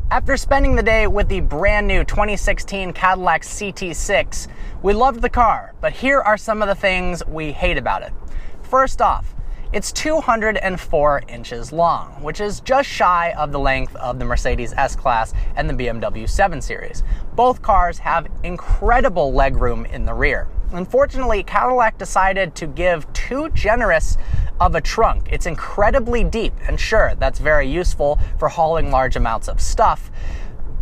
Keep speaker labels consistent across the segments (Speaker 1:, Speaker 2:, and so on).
Speaker 1: After spending the day with the brand new 2016 Cadillac CT6, we loved the car, but here are some of the things we hate about it. First off, it's 204 inches long, which is just shy of the length of the Mercedes S-Class and the BMW 7 Series. Both cars have incredible legroom in the rear. Unfortunately, Cadillac decided to give too generous of a trunk. It's incredibly deep, and sure, that's very useful for hauling large amounts of stuff,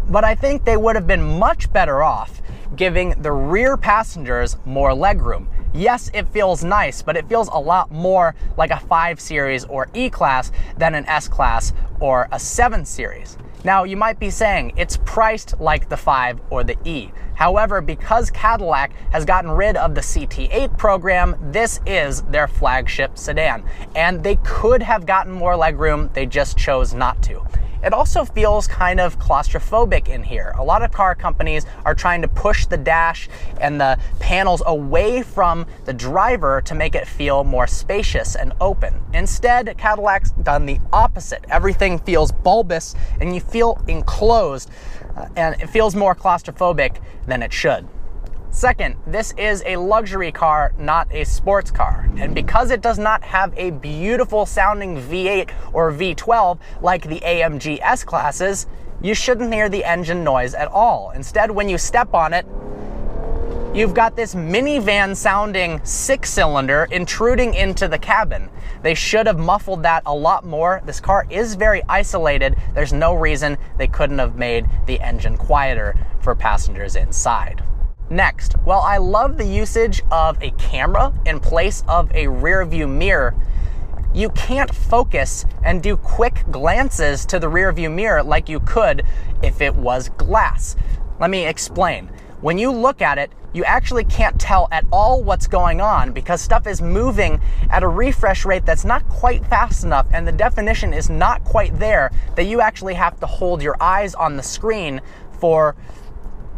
Speaker 1: but I think they would have been much better off giving the rear passengers more legroom. Yes, it feels nice, but it feels a lot more like a 5 Series or E-Class than an S-Class or a 7 Series. Now, you might be saying it's priced like the 5 or the E. However, because Cadillac has gotten rid of the CT8 program, this is their flagship sedan, and they could have gotten more legroom, they just chose not to. It also feels kind of claustrophobic in here. A lot of car companies are trying to push the dash and the panels away from the driver to make it feel more spacious and open. Instead, Cadillac's done the opposite. Everything feels bulbous and you feel enclosed, and it feels more claustrophobic than it should. Second, this is a luxury car, not a sports car. And because it does not have a beautiful sounding V8 or V12 like the AMG S-Classes, you shouldn't hear the engine noise at all. Instead, when you step on it, you've got this minivan sounding 6-cylinder intruding into the cabin. They should have muffled that a lot more. This car is very isolated. There's no reason they couldn't have made the engine quieter for passengers inside. Next, while I love the usage of a camera in place of a rear view mirror, you can't focus and do quick glances to the rear view mirror like you could if it was glass. Let me explain. When you look at it, you actually can't tell at all what's going on because stuff is moving at a refresh rate that's not quite fast enough, and the definition is not quite there that you actually have to hold your eyes on the screen for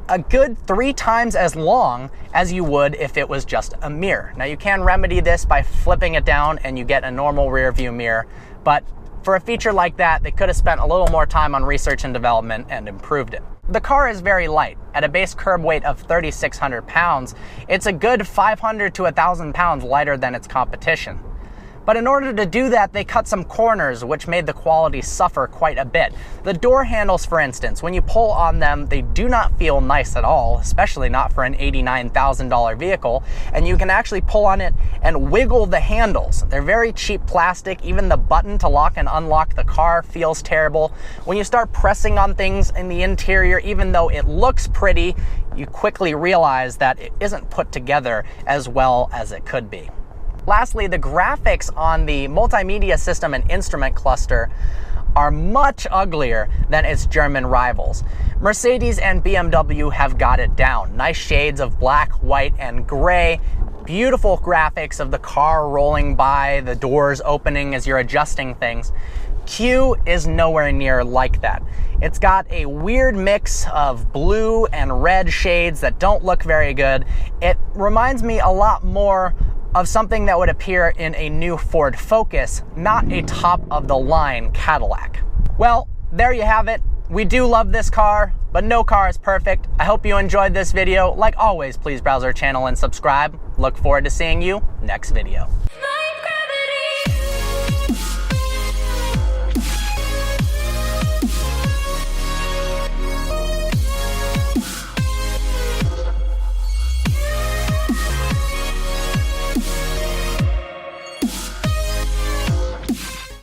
Speaker 1: a good 3 times as long as you would if it was just a mirror. Now, you can remedy this by flipping it down and you get a normal rear view mirror, but for a feature like that, they could have spent a little more time on research and development and improved it. The car is very light. At a base curb weight of 3,600 pounds, it's a good 500 to 1,000 pounds lighter than its competition. But in order to do that, they cut some corners, which made the quality suffer quite a bit. The door handles, for instance, when you pull on them, they do not feel nice at all, especially not for an $89,000 vehicle, and you can actually pull on it and wiggle the handles. They're very cheap plastic. Even the button to lock and unlock the car feels terrible. When you start pressing on things in the interior, even though it looks pretty, you quickly realize that it isn't put together as well as it could be. Lastly, the graphics on the multimedia system and instrument cluster are much uglier than its German rivals. Mercedes and BMW have got it down. Nice shades of black, white, and gray. Beautiful graphics of the car rolling by, the doors opening as you're adjusting things. Q is nowhere near like that. It's got a weird mix of blue and red shades that don't look very good. It reminds me a lot more of something that would appear in a new Ford Focus, not a top-of-the-line Cadillac. Well, there you have it. We do love this car, but no car is perfect. I hope you enjoyed this video. Like always, please browse our channel and subscribe. Look forward to seeing you next video.